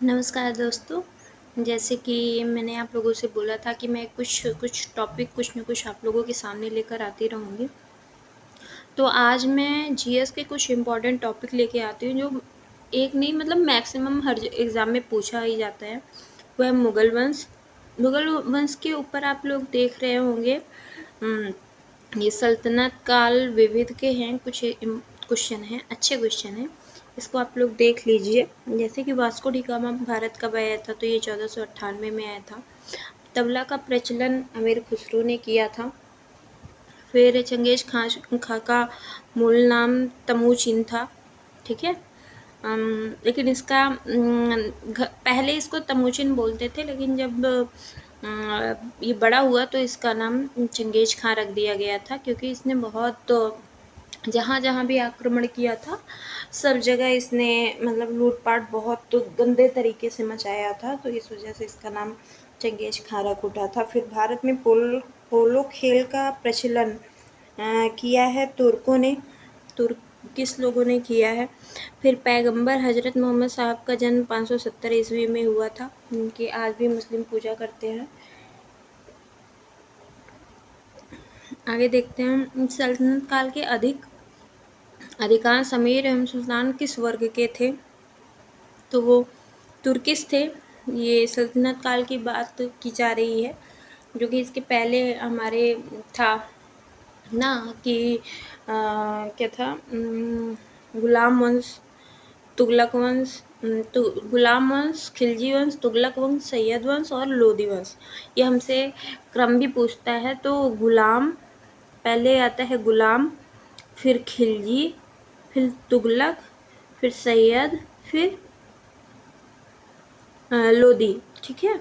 नमस्कार दोस्तों। जैसे कि मैंने आप लोगों से बोला था कि मैं कुछ टॉपिक कुछ न कुछ आप लोगों के सामने लेकर आती रहूँगी। तो आज मैं जीएस के कुछ इम्पोर्टेंट टॉपिक लेके आती हूँ जो एक नहीं मतलब मैक्सिमम हर एग्ज़ाम में पूछा ही जाता है। वो है मुग़ल वंश। मुग़ल वंश के ऊपर आप लोग देख रहे होंगे ये सल्तनत काल विविध के हैं, कुछ क्वेश्चन हैं, अच्छे क्वेश्चन हैं। इसको आप लोग देख लीजिए। जैसे कि वास्को डी गामा भारत कब आया था, तो ये 1498 में आया था। तबला का प्रचलन अमीर खुसरो ने किया था। फिर चंगेज़ खां का मूल नाम तमुचिन था, ठीक है। लेकिन इसका पहले इसको तमुचिन बोलते थे, लेकिन जब ये बड़ा हुआ तो इसका नाम चंगेज़ खां रख दिया गया था, क्योंकि इसने बहुत जहाँ भी आक्रमण किया था सब जगह इसने मतलब लूटपाट बहुत गंदे तरीके से मचाया था, तो इस वजह से इसका नाम चंगेज़ खां रख उठा था। फिर भारत में पोलो खेल का प्रचलन किया है तुर्कों ने, किस लोगों ने किया है। फिर पैगंबर हज़रत मोहम्मद साहब का जन्म 570 ईस्वी में हुआ था, उनकी आज भी मुस्लिम पूजा करते हैं। आगे देखते हैं, सल्तनत काल के अधिकांश अमीर एवं सुल्तान किस वर्ग के थे, तो वो तुर्किश थे। ये सल्तनत काल की बात की जा रही है, जो कि इसके पहले हमारे था ना कि क्या था, गुलाम वंश, तुगलक वंश, गुलाम वंश, खिलजी वंश, तुगलक वंश, सैयद वंश और लोदी वंश। ये हमसे क्रम भी पूछता है, तो गुलाम पहले आता है, गुलाम, फिर खिलजी, फिर तुगलक, फिर सैयद, फिर लोदी, ठीक है।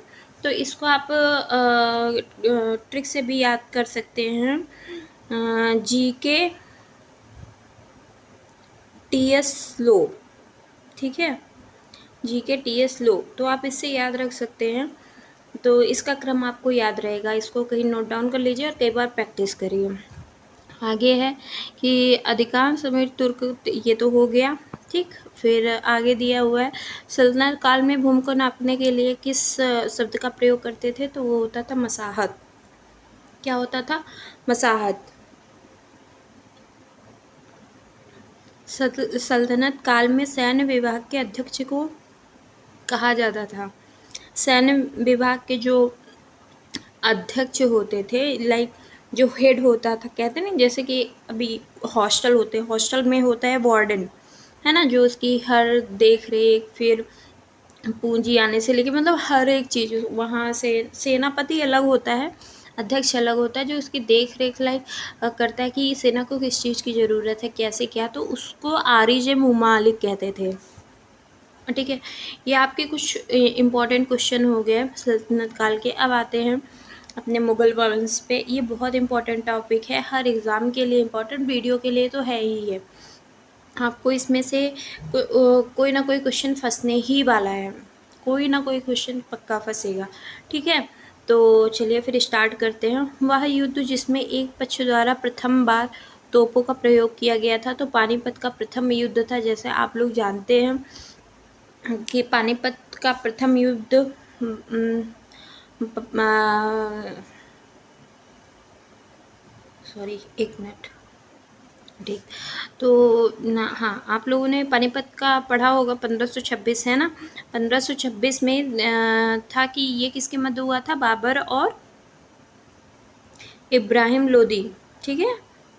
तो इसको आप ट्रिक से भी याद कर सकते हैं। जीके टीएस लो, ठीक है, जीके टीएस लो, तो आप इससे याद रख सकते हैं। तो इसका क्रम आपको याद रहेगा, इसको कहीं नोट डाउन कर लीजिए और कई बार प्रैक्टिस करिए। आगे है कि अधिकांश अमीर तुर्क, ये तो हो गया, ठीक। फिर आगे दिया हुआ है, सल्तनत काल में भूमि को नापने के लिए किस शब्द का प्रयोग करते थे, तो वो होता था मसाहत। क्या होता था? मसाहत। सल्तनत काल में सैन्य विभाग के अध्यक्ष को कहा जाता था। सैन्य विभाग के जो अध्यक्ष होते थे, लाइक जो हेड होता था, कहते हैं ना, जैसे कि अभी हॉस्टल होते हैं, हॉस्टल में होता है वार्डन, है ना, जो उसकी हर देख रेख, फिर पूंजी आने से लेके मतलब हर एक चीज़ वहाँ से। सेनापति अलग होता है, अध्यक्ष अलग होता है, जो उसकी देख रेख लाइक करता है कि सेना को किस चीज़ की ज़रूरत है, कैसे क्या, तो उसको आरिज मुमालिक कहते थे, ठीक है। ये आपके कुछ इम्पोर्टेंट क्वेश्चन हो गए सल्तनत काल के। अब आते हैं अपने मुग़ल वंश पे। ये बहुत इम्पोर्टेंट टॉपिक है, हर एग्ज़ाम के लिए इम्पोर्टेंट, वीडियो के लिए तो है ही है। आपको इसमें से कोई ना कोई क्वेश्चन फंसने ही वाला है, कोई ना कोई क्वेश्चन पक्का फंसेगा, ठीक है। तो चलिए फिर स्टार्ट करते हैं। वह युद्ध जिसमें एक पक्ष द्वारा प्रथम बार तोपों का प्रयोग किया गया था, तो पानीपत का प्रथम युद्ध था। जैसे आप लोग जानते हैं कि पानीपत का प्रथम युद्ध सॉरी एक मिनट, ठीक। तो ना, हाँ, आप लोगों ने पानीपत का पढ़ा होगा, 1526 है ना। 1526 में था कि ये किसके मध्य हुआ था, बाबर और इब्राहिम लोदी, ठीक है।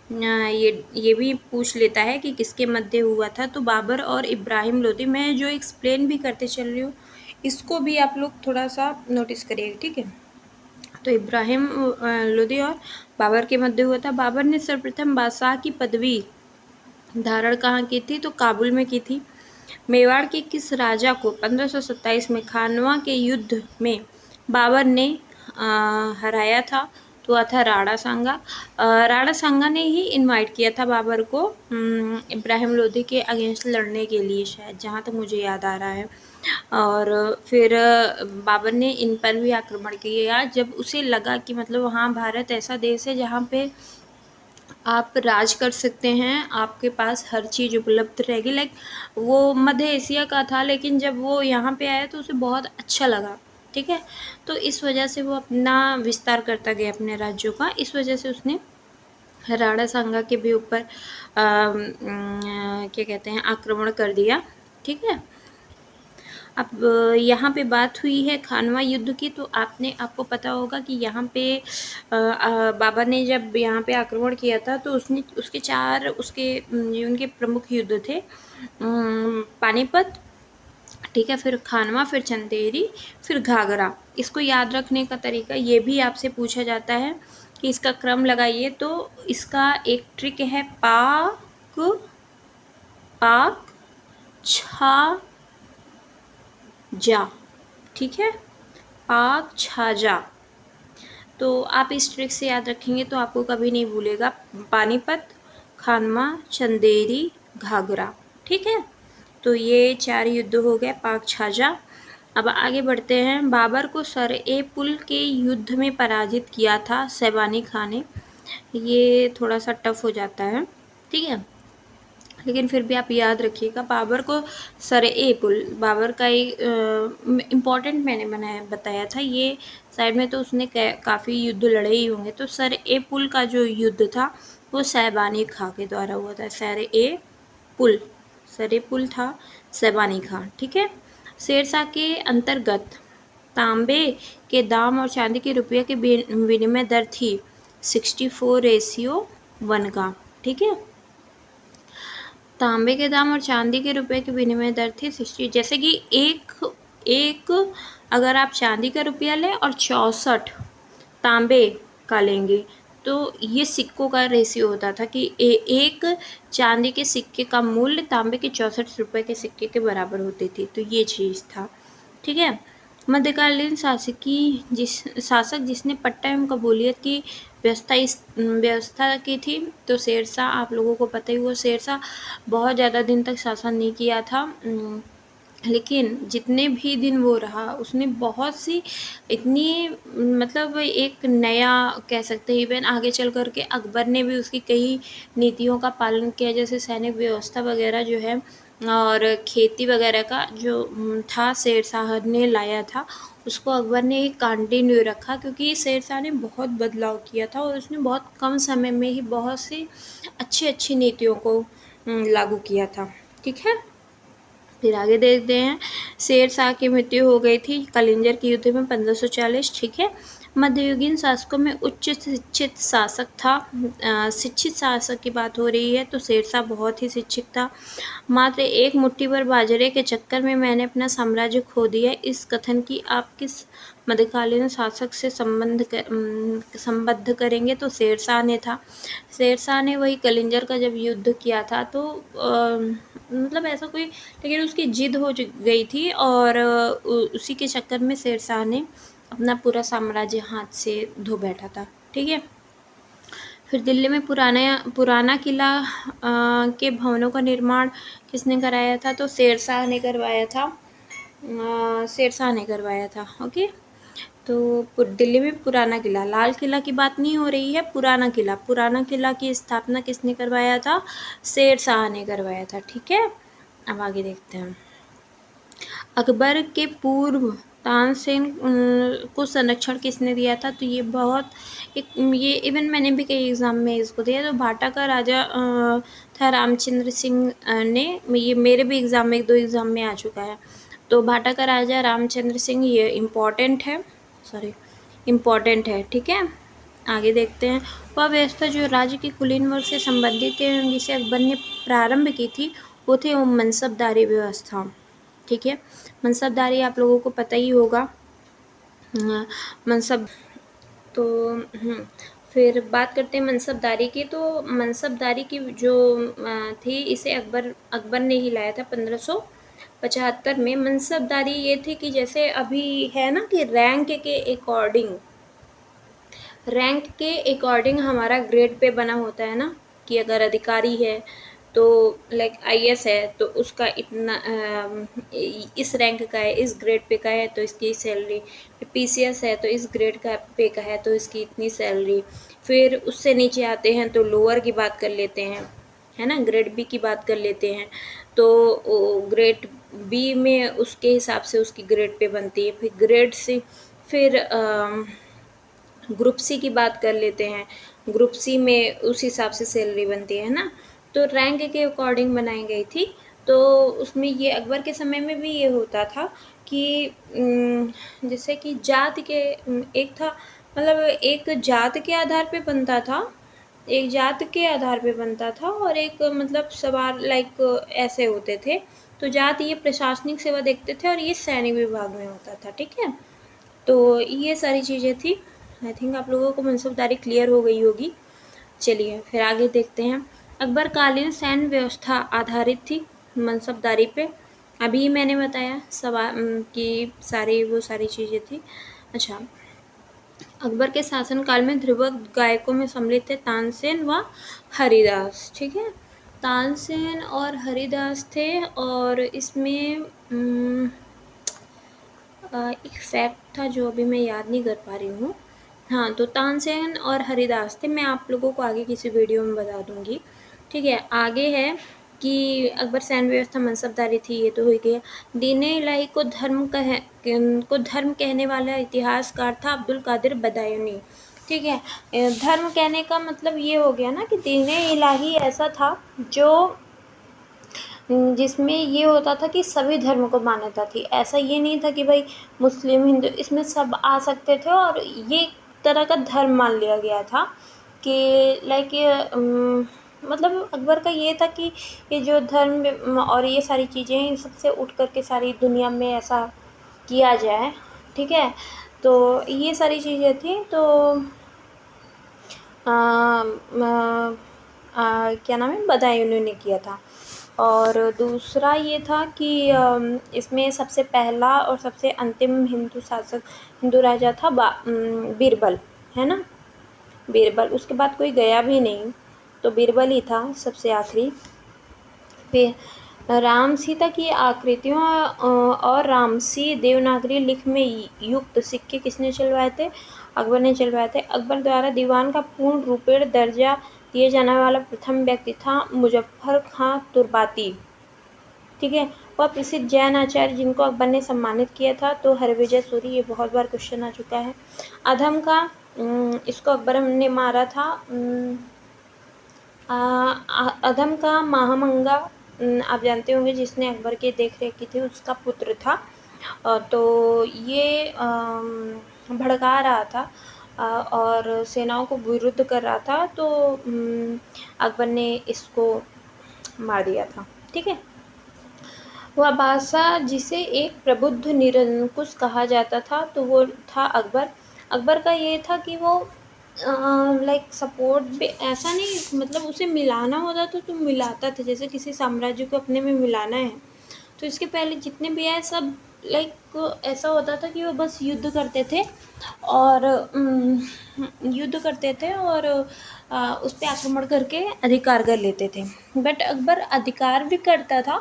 ये भी पूछ लेता है कि किसके मध्य हुआ था, तो बाबर और इब्राहिम लोदी। मैं जो एक्सप्लेन भी करते चल रही हूँ, इसको भी आप लोग थोड़ा सा नोटिस करिएगा, ठीक है। तो इब्राहिम लोदी और बाबर के मध्य हुआ था। बाबर ने सर्वप्रथम बादशाह की पदवी धारण कहाँ की थी, तो काबुल में की थी। मेवाड़ के किस राजा को 1527 में खानवा के युद्ध में बाबर ने हराया था, तो वह था राणा सांगा। राणा सांगा ने ही इनवाइट किया था बाबर को इब्राहिम लोदी के अगेंस्ट लड़ने के लिए, शायद, जहाँ तक मुझे याद आ रहा है। और फिर बाबर ने इन पर भी आक्रमण किया, जब उसे लगा कि मतलब वहाँ भारत ऐसा देश है जहाँ पे आप राज कर सकते हैं, आपके पास हर चीज़ उपलब्ध रहेगी। लाइक वो मध्य एशिया का था, लेकिन जब वो यहाँ पे आया तो उसे बहुत अच्छा लगा, ठीक है। तो इस वजह से वो अपना विस्तार करता गया अपने राज्यों का। इस वजह से उसने राणा सांगा के भी ऊपर क्या कहते हैं, आक्रमण कर दिया, ठीक है। अब यहाँ पे बात हुई है खानवा युद्ध की, तो आपको पता होगा कि यहाँ पे बाबर ने जब यहाँ पे आक्रमण किया था तो उसने उसके चार उसके जो उनके प्रमुख युद्ध थे, पानीपत, ठीक है, फिर खानवा, फिर चंदेरी, फिर घाघरा। इसको याद रखने का तरीका ये भी आपसे पूछा जाता है कि इसका क्रम लगाइए, तो इसका एक ट्रिक है पाक पाक छा जा, ठीक है, पाक छाजा। तो आप इस ट्रिक से याद रखेंगे तो आपको कभी नहीं भूलेगा। पानीपत, खानवा, चंदेरी, घाघरा, ठीक है। तो ये 4 युद्ध हो गए, पाक छाजा। अब आगे बढ़ते हैं। बाबर को सर-ए-पुल के युद्ध में पराजित किया था सैबानी खां ने। ये थोड़ा सा टफ हो जाता है, ठीक है, लेकिन फिर भी आप याद रखिएगा। बाबर को सर-ए-पुल, बाबर का एक इम्पॉर्टेंट मैंने बताया था, ये साइड में तो उसने काफ़ी युद्ध लड़े ही होंगे। तो सर-ए-पुल का जो युद्ध था वो सैबानी खां के द्वारा हुआ था। सर-ए-पुल, सर-ए-पुल था सैबानी खां, ठीक है। शेरशाह के अंतर्गत तांबे के दाम और चांदी के रुपये के विनिमय दर थी 64:1 का, ठीक है। तांबे के दाम और चांदी के रुपये की विनिमय दर थी 60, जैसे कि एक अगर आप चांदी का रुपया लें और 64 तांबे का लेंगे, तो ये सिक्कों का रेशियो होता था कि एक चांदी के सिक्के का मूल्य तांबे के 64 रुपये के सिक्के के बराबर होती थी। तो ये चीज़ था, ठीक है। मध्यकालीन शासक जिसने पट्टा एवं कबूलियत की व्यवस्था की थी, तो शेरशाह, आप लोगों को पता ही हुआ, शेरशाह बहुत ज़्यादा दिन तक शासन नहीं किया था, लेकिन जितने भी दिन वो रहा उसने बहुत सी इतनी मतलब एक नया कह सकते हैं, इवन आगे चल कर के अकबर ने भी उसकी कई नीतियों का पालन किया, जैसे सैनिक व्यवस्था वगैरह जो है और खेती वगैरह का जो था शेरशाह ने लाया था, उसको अकबर ने एक कंटिन्यू रखा, क्योंकि शेरशाह ने बहुत बदलाव किया था और उसने बहुत कम समय में ही बहुत सी अच्छी नीतियों को लागू किया था, ठीक है। फिर आगे देखते हैं। शेरशाह की मृत्यु हो गई थी कलिंजर के युद्ध में 1540, ठीक है। मध्ययुगीन शासकों में उच्च शिक्षित शासक था। शिक्षित शासक की बात हो रही है तो शेरशाह बहुत ही शिक्षित था। मात्र एक मुट्ठी भर बाजरे के चक्कर में मैंने अपना साम्राज्य खो दिया, इस कथन की आप किस मध्यकालीन शासक से संबद्ध करेंगे? तो शेरशाह ने था। शेरशाह ने वही कलिंजर का जब युद्ध किया था, तो मतलब ऐसा कोई, लेकिन उसकी जिद हो गई थी और उसी के चक्कर में शेरशाह ने अपना पूरा साम्राज्य हाथ से धो बैठा था, ठीक है। फिर दिल्ली में पुराना किला के भवनों का निर्माण किसने कराया था? तो शेरशाह ने करवाया था। शेरशाह ने करवाया था, ओके। तो दिल्ली में पुराना किला, लाल किला की बात नहीं हो रही है, पुराना किला की स्थापना किसने करवाया था? शेरशाह ने करवाया था, ठीक है। अब आगे देखते हैं। अकबर के पूर्व तानसेन को संरक्षण किसने दिया था? तो ये इवन मैंने भी कई एग्ज़ाम में इसको दिया। तो भाटा का राजा था रामचंद्र सिंह ने, ये मेरे भी एग्ज़ाम में 1-2 एग्ज़ाम में आ चुका है। तो भाटा का राजा रामचंद्र सिंह, ये इम्पॉर्टेंट है, ठीक है। आगे देखते हैं। वह व्यवस्था जो राज्य के कुलीन वर्ग से संबंधित है, जिसे अकबर ने प्रारंभ की थी, वो थे मनसबदारी व्यवस्था, ठीक है। मनसबदारी आप लोगों को पता ही होगा। मनसब तो फिर बात करते हैं मनसबदारी की। तो मनसबदारी की जो थी, इसे अकबर ने ही लाया था 1575 में। मनसबदारी ये थी कि जैसे अभी है ना कि रैंक के अकॉर्डिंग हमारा ग्रेड पे बना होता है ना, कि अगर अधिकारी है तो लाइक आईएएस है तो उसका इतना इस रैंक का है, इस ग्रेड पे का है तो इसकी सैलरी। पीसीएस है तो इस ग्रेड का पे का है तो इसकी इतनी सैलरी। फिर उससे नीचे आते हैं तो लोअर की बात कर लेते हैं, है ना, ग्रेड बी की बात कर लेते हैं। तो ग्रेड बी में उसके हिसाब से उसकी ग्रेड पे बनती है। फिर ग्रेड सी, फिर ग्रुप सी की बात कर लेते हैं, ग्रुप सी में उस हिसाब से सैलरी बनती है ना। तो रैंक के अकॉर्डिंग बनाई गई थी। तो उसमें ये अकबर के समय में भी ये होता था कि जैसे कि जात के एक था, मतलब एक जात के आधार पे बनता था, एक जात के आधार पे बनता था और एक मतलब सवार लाइक ऐसे होते थे। तो जात ये प्रशासनिक सेवा देखते थे और ये सैनिक विभाग में होता था, ठीक है। तो ये सारी चीज़ें थी। आई थिंक आप लोगों को मनसबदारी क्लियर हो गई होगी। चलिए फिर आगे देखते हैं। अकबरकालीन सैन्य व्यवस्था आधारित थी मनसबदारी पे। अभी मैंने बताया कि सारी वो सारी चीज़ें थी। अच्छा, अकबर के शासनकाल में ध्रुवक गायकों में सम्मिलित थे तानसेन व हरिदास, ठीक है। तानसेन और हरिदास थे और इसमें एक फैक्ट था जो अभी मैं याद नहीं कर पा रही हूँ। हाँ, तो तानसेन और हरिदास थे। मैं आप लोगों को आगे किसी वीडियो में बता दूँगी, ठीक है। आगे है कि अकबर सैन्य व्यवस्था मनसबदारी थी, ये तो हो गया। दीन इलाही को धर्म कहने वाला इतिहासकार था अब्दुल कादिर बदायूनी, ठीक है। धर्म कहने का मतलब ये हो गया ना कि दीन इलाही ऐसा था जो जिसमें ये होता था कि सभी धर्म को मान्यता थी। ऐसा ये नहीं था कि भाई मुस्लिम, हिंदू, इसमें सब आ सकते थे और ये एक तरह का धर्म मान लिया गया था कि लाइक मतलब अकबर का ये था कि ये जो धर्म और ये सारी चीज़ें हैं, इन सबसे उठ कर के सारी दुनिया में ऐसा किया जाए, ठीक है। तो ये सारी चीज़ें थी। तो क्या नाम है, बदायूं ने किया था। और दूसरा ये था कि इसमें सबसे पहला और सबसे अंतिम हिंदू राजा था बीरबल, है ना, बीरबल। उसके बाद कोई गया भी नहीं, तो बीरबल ही था सबसे आखिरी। फिर राम सीता की आकृतियों और रामसी देवनागरी लिख में युक्त सिक्के किसने चलवाए थे? अकबर ने चलवाए थे। अकबर द्वारा दीवान का पूर्ण रूपेण दर्जा दिए जाने वाला प्रथम व्यक्ति था मुजफ्फर खां तुर्बाती, ठीक है। वह प्रसिद्ध जैन आचार्य जिनको अकबर ने सम्मानित किया था। तो हरविजय सूरी, ये बहुत बार क्वेश्चन आ चुका है। अधम का इसको अकबर ने मारा था। अधम का महामंगा आप जानते होंगे जिसने अकबर की देख रेख की थी, उसका पुत्र था। तो ये भड़का रहा था और सेनाओं को विरुद्ध कर रहा था। तो अकबर ने इसको मार दिया था, ठीक है। वह बादशाह जिसे एक प्रबुद्ध निरंकुश कहा जाता था तो वो था अकबर। अकबर का ये था कि वो लाइक सपोर्ट भी ऐसा नहीं, मतलब उसे मिलाना होता तो मिलाता था। जैसे किसी साम्राज्य को अपने में मिलाना है तो इसके पहले जितने भी आए सब लाइक ऐसा होता था कि वो बस युद्ध करते थे और उस पर आक्रमण करके अधिकार कर लेते थे। बट अकबर अधिकार भी करता था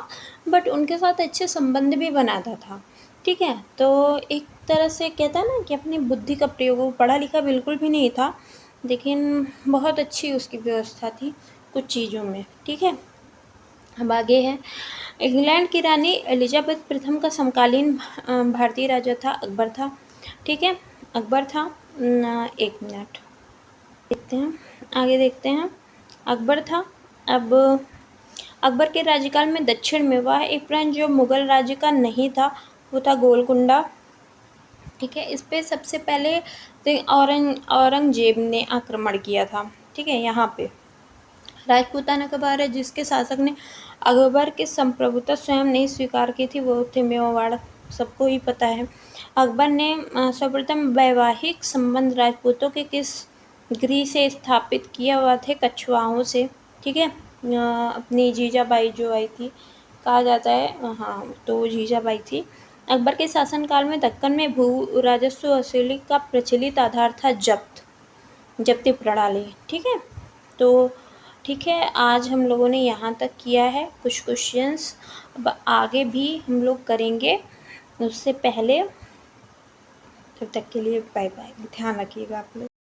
बट उनके साथ अच्छे संबंध भी बनाता था, ठीक है। तो एक तरह से कहता है ना कि अपनी बुद्धि का प्रयोग, वो पढ़ा लिखा बिल्कुल भी नहीं था लेकिन बहुत अच्छी उसकी व्यवस्था थी कुछ चीज़ों में, ठीक है। अब आगे है, इंग्लैंड की रानी एलिजाबेथ प्रथम का समकालीन भारतीय राजा था अकबर था, ठीक है। अकबर था। एक मिनट देखते हैं, आगे देखते हैं। अकबर था। अब अकबर के राज्यकाल में दक्षिण में वह एक प्रांत जो मुगल राज्य का नहीं था वो था गोलकुंडा, ठीक है। इस पे सबसे पहले औरंगजेब ने आक्रमण किया था, ठीक है। यहाँ पे राजपूताना का बार है जिसके शासक ने अकबर की संप्रभुता स्वयं नहीं स्वीकार की थी, वो थे मेवाड़, सबको ही पता है। अकबर ने सर्वप्रथम वैवाहिक संबंध राजपूतों के किस गृह से स्थापित किया हुआ थे? कछवाहों से, ठीक है। अपनी जीजाबाई जो आई थी, कहा जाता है, हाँ, तो वो जीजाबाई थी। अकबर के शासनकाल में दक्कन में भू राजस्व वसूली का प्रचलित आधार था जब्ती प्रणाली, ठीक है। तो ठीक है, आज हम लोगों ने यहाँ तक किया है कुछ क्वेश्चंस, अब आगे भी हम लोग करेंगे। उससे पहले तब तक के लिए बाय बाय, ध्यान रखिएगा आप लोग।